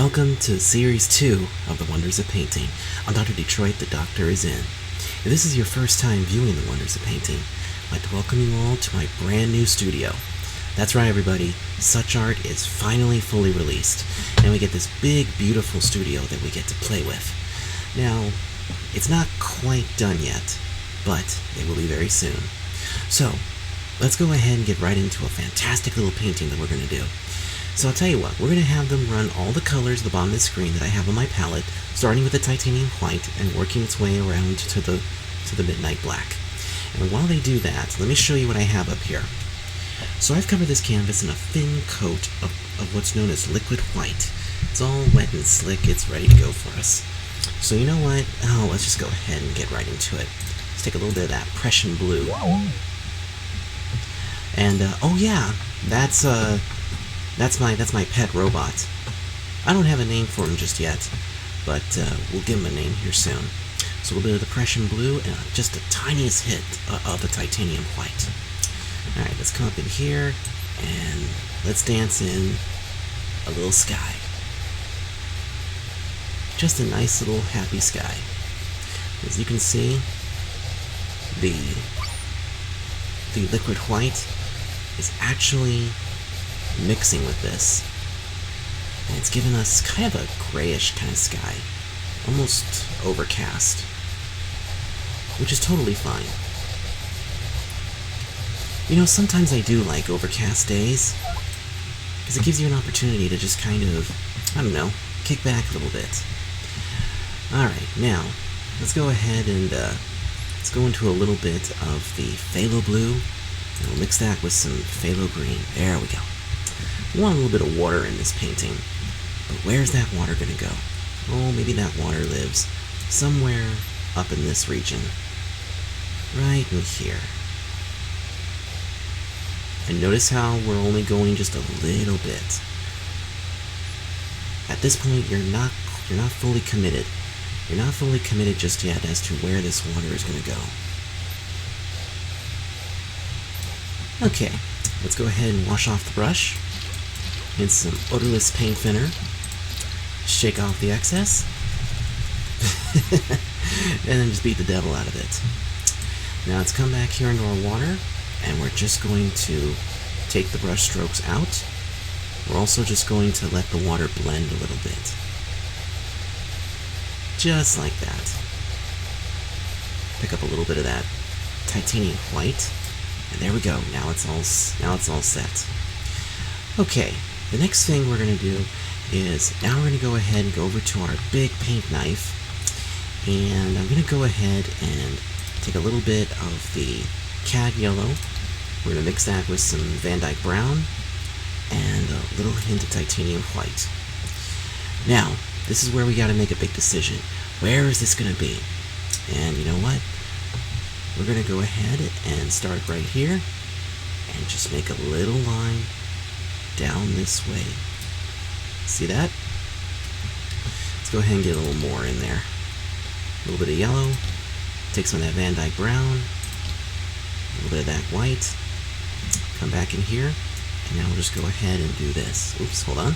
Welcome to Series 2 of The Wonders of Painting. I'm Dr. Detroit, the Doctor is in. If this is your first time viewing The Wonders of Painting, I'd like to welcome you all to my brand new studio. That's right, everybody, Such Art is finally fully released, and we get this big, beautiful studio that we get to play with. Now, it's not quite done yet, but it will be very soon. So, let's go ahead and get right into a fantastic little painting that we're going to do. So I'll tell you what, we're going to have them run all the colors at the bottom of the screen that I have on my palette, starting with the titanium white and working its way around to the midnight black. And while they do that, let me show you what I have up here. So I've covered this canvas in a thin coat of what's known as liquid white. It's all wet and slick, it's ready to go for us. So you know what? Oh, let's just go ahead and get right into it. Let's take a little bit of that Prussian blue. And, oh yeah, that's my pet robot. I don't have a name for him just yet, but we'll give him a name here soon. So a little bit of the Prussian blue and just the tiniest hit of the titanium white. Alright, let's come up in here and let's dance in a little sky. Just a nice little happy sky. As you can see, the liquid white is actually mixing with this, and it's given us kind of a grayish kind of sky, almost overcast, which is totally fine. You know, sometimes I do like overcast days, because it gives you an opportunity to just kind of, I don't know, kick back a little bit. Alright, now, let's go ahead and let's go into a little bit of the phthalo blue, and we'll mix that with some phthalo green. There we go. We want a little bit of water in this painting, but where's that water going to go? Oh, maybe that water lives somewhere up in this region. Right in here. And notice how we're only going just a little bit. At this point, you're not fully committed. You're not fully committed just yet as to where this water is going to go. Okay, let's go ahead and wash off the brush. And some odorless paint thinner. Shake off the excess. And then just beat the devil out of it. Now let's come back here into our water, and we're just going to take the brush strokes out. We're also just going to let the water blend a little bit. Just like that. Pick up a little bit of that titanium white. And there we go. Now it's all set. Okay. The next thing we're going to do is, now we're going to go ahead and go over to our big paint knife, and I'm going to go ahead and take a little bit of the cad yellow. We're going to mix that with some Van Dyke brown and a little hint of titanium white. Now, this is where we got to make a big decision. Where is this going to be? And you know what? We're going to go ahead and start right here and just make a little line down this way. See that? Let's go ahead and get a little more in there. A little bit of yellow. Take some of that Van Dyke brown. A little bit of that white. Come back in here. And now we'll just go ahead and do this. Oops, hold on.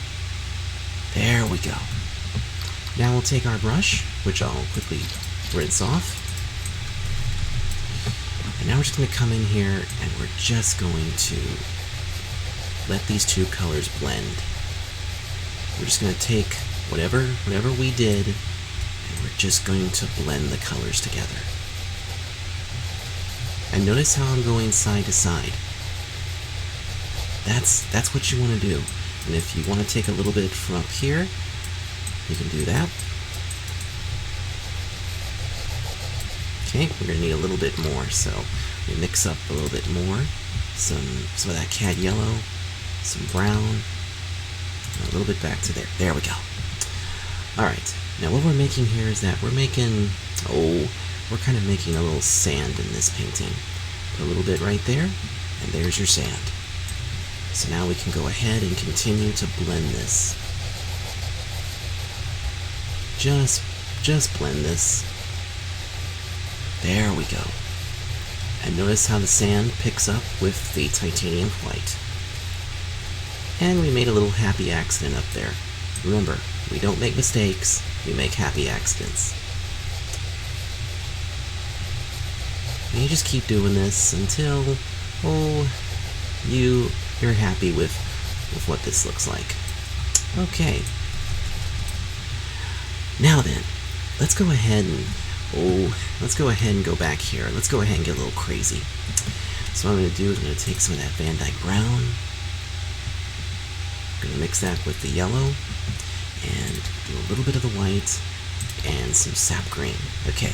There we go. Now we'll take our brush, which I'll quickly rinse off. And now we're just going to come in here and we're just going to let these two colors blend. We're just going to take whatever we did, and we're just going to blend the colors together. And notice how I'm going side to side. That's what you want to do. And if you want to take a little bit from up here, you can do that. Okay, we're going to need a little bit more, so we mix up a little bit more. Some of that cad yellow, some brown, a little bit back to there. There we go. Alright, now what we're making here is that we're kind of making a little sand in this painting. Put a little bit right there, and there's your sand. So now we can go ahead and continue to blend this. Just blend this. There we go. And notice how the sand picks up with the titanium white. And we made a little happy accident up there. Remember, We don't make mistakes, we make happy accidents. And you just keep doing this until, you're happy with what this looks like. Okay. Now then, let's go ahead and go back here. Let's go ahead and get a little crazy. So what I'm going to do is I'm going to take some of that Van Dyke brown. I'm going to mix that with the yellow and do a little bit of the white and some sap green. Okay.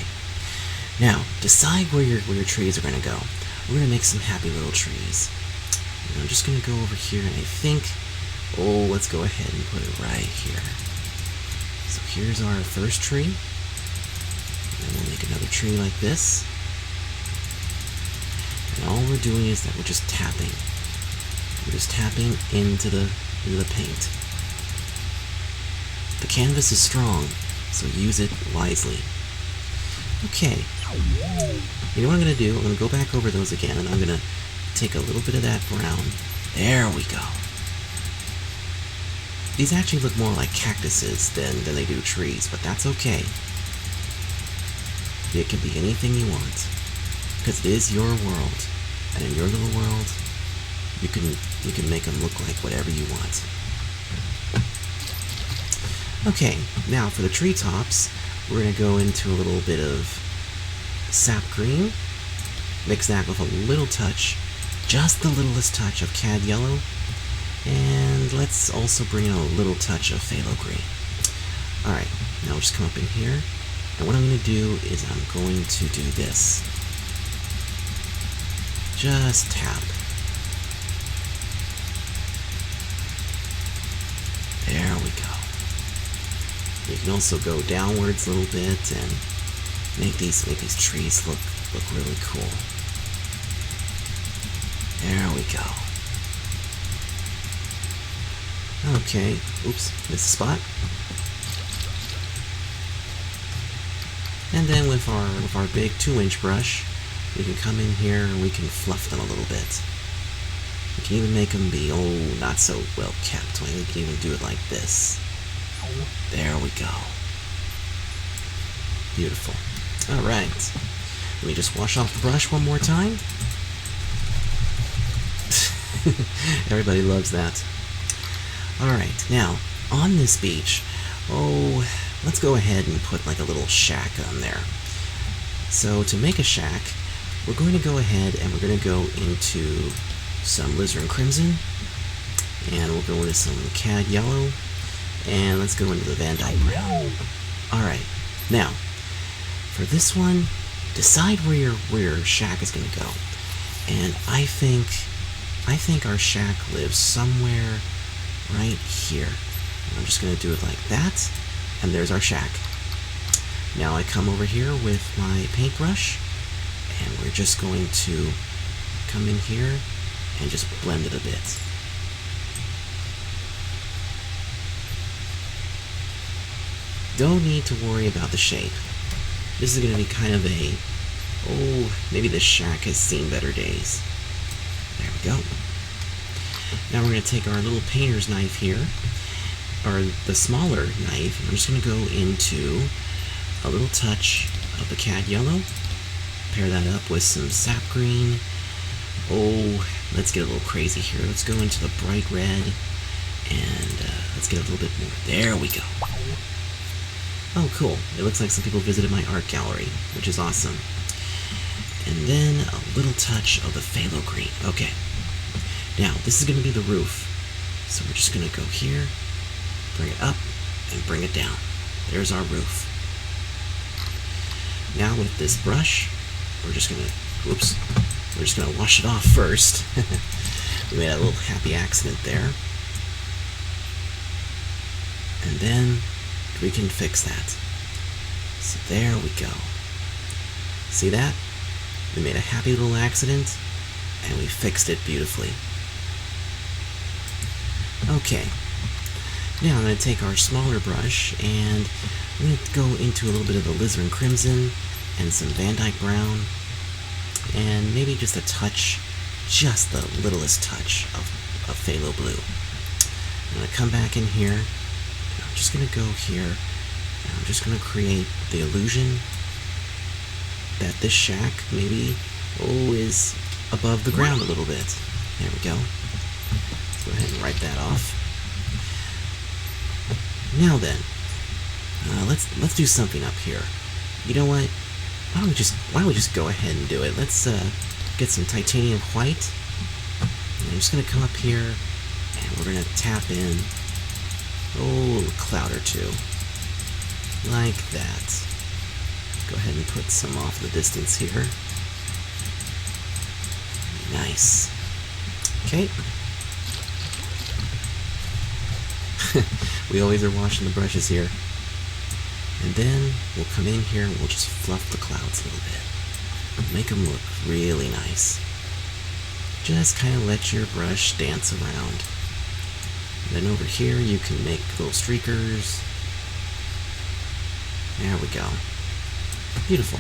Now, decide where your trees are going to go. We're going to make some happy little trees. And I'm just going to go over here and I think, let's go ahead and put it right here. So here's our first tree. And we'll make another tree like this. And all we're doing is that we're just tapping. We're just tapping into the paint. The canvas is strong, so use it wisely. Okay. You know what I'm going to do? I'm going to go back over those again, and I'm going to take a little bit of that brown. There we go. These actually look more like cactuses than they do trees, but that's okay. It can be anything you want, because it is your world, and in your little world, you can make them look like whatever you want. Okay, now for the treetops, we're going to go into a little bit of sap green, mix that with a little touch, just the littlest touch of cad yellow, and let's also bring in a little touch of phthalo green. Alright, now we'll just come up in here, and what I'm going to do is I'm going to do this. Just tap. There we go. You can also go downwards a little bit and make these trees look really cool. There we go. Okay, oops, missed a spot. And then with our big 2-inch brush, we can come in here and we can fluff them a little bit. We can even make them be, not so well kept. We can even do it like this. There we go. Beautiful. Alright. Let me just wash off the brush one more time. Everybody loves that. Alright, now, on this beach, let's go ahead and put like a little shack on there. So to make a shack, we're going to go ahead and we're going to go into some alizarin crimson, and we'll go into some cad yellow, and let's go into the Van Dyke brown. Alright, now, for this one, decide where your shack is going to go. And I think our shack lives somewhere right here. And I'm just going to do it like that, and there's our shack. Now I come over here with my paintbrush, and we're just going to come in here and just blend it a bit. Don't need to worry about the shape. This is going to be kind of a, maybe this shack has seen better days. There we go. Now we're going to take our little painter's knife here, or the smaller knife, and I'm just going to go into a little touch of the cad yellow, pair that up with some sap green. Let's get a little crazy here. Let's go into the bright red, and let's get a little bit more. There we go. Oh, cool. It looks like some people visited my art gallery, which is awesome. And then a little touch of the phthalo green. Okay. Now, this is going to be the roof. So we're just going to go here, bring it up, and bring it down. There's our roof. Now with this brush, we're just going to wash it off first. We made a little happy accident there. And then we can fix that. So there we go. See that? We made a happy little accident, and we fixed it beautifully. Okay. Now I'm going to take our smaller brush, and I'm going to go into a little bit of the alizarin crimson, and some Van Dyke brown, and maybe just a touch, just the littlest touch of phthalo blue. I'm going to come back in here, and I'm just going to go here, and I'm just going to create the illusion that this shack maybe, is above the ground a little bit. There we go. Let's go ahead and write that off. Now then, let's do something up here. You know what? Why don't we just go ahead and do it? Let's get some titanium white. And I'm just gonna come up here and we're gonna tap in a cloud or two. Like that. Go ahead and put some off in the distance here. Nice. Okay. We always are washing the brushes here. And then we'll come in here and we'll just fluff the clouds a little bit. Make them look really nice. Just kind of let your brush dance around. And then over here you can make little streakers. There we go. Beautiful.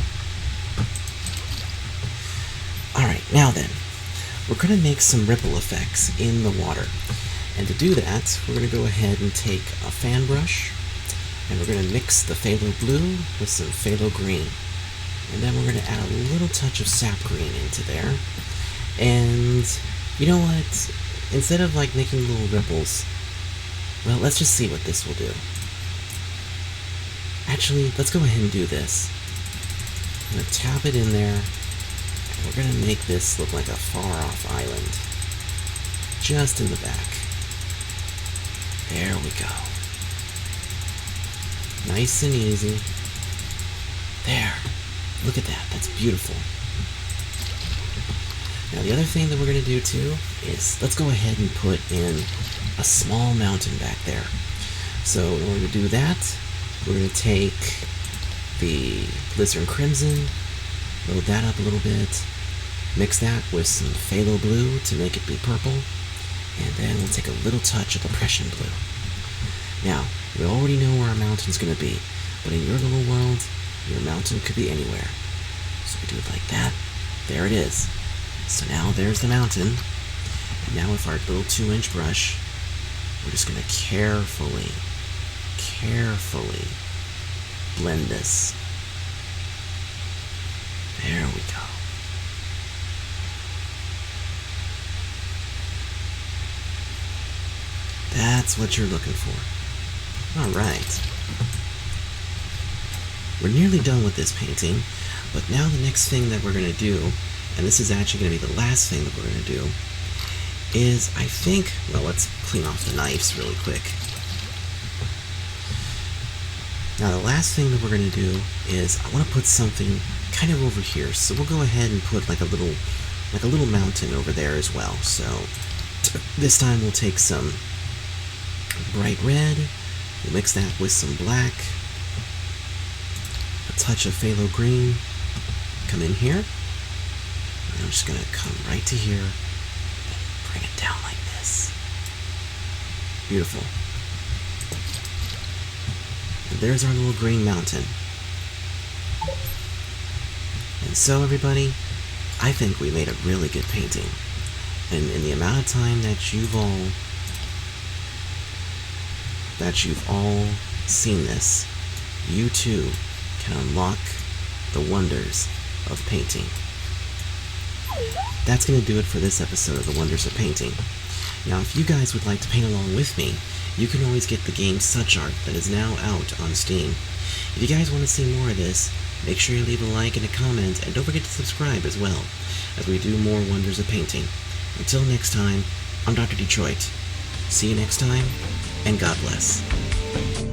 Alright, now then, we're going to make some ripple effects in the water. And to do that, we're going to go ahead and take a fan brush, and we're going to mix the phthalo blue with some phthalo green. And then we're going to add a little touch of sap green into there. And you know what? Instead of like making little ripples, well, let's just see what this will do. Actually, let's go ahead and do this. I'm going to tap it in there, and we're going to make this look like a far-off island. Just in the back. There we go. Nice and easy. There. Look at that. That's beautiful. Now the other thing that we're going to do too is let's go ahead and put in a small mountain back there. So in order to do that, we're going to take the Glycerin Crimson, load that up a little bit, mix that with some phthalo blue to make it be purple, and then we'll take a little touch of oppression blue. Now, we already know where our mountain's going to be, but in your little world, your mountain could be anywhere. So we do it like that. There it is. So now there's the mountain, and now with our little 2-inch brush, we're just going to carefully blend this. There we go. That's what you're looking for. Alright. We're nearly done with this painting, but now the next thing that we're going to do, and this is actually going to be the last thing that we're going to do, is I think, well, let's clean off the knives really quick. Now the last thing that we're going to do is I want to put something kind of over here, so we'll go ahead and put like a little mountain over there as well. So this time we'll take some bright red, we'll mix that with some black, a touch of phthalo green, come in here, and I'm just going to come right to here and bring it down like this. Beautiful. And there's our little green mountain. And so everybody, I think we made a really good painting. And in the amount of time that you've all seen this, you too can unlock the wonders of painting. That's going to do it for this episode of The Wonders of Painting. Now, if you guys would like to paint along with me, you can always get the game Such Art that is now out on Steam. If you guys want to see more of this, make sure you leave a like and a comment, and don't forget to subscribe as well, as we do more Wonders of Painting. Until next time, I'm Dr. Detroit. See you next time, and God bless.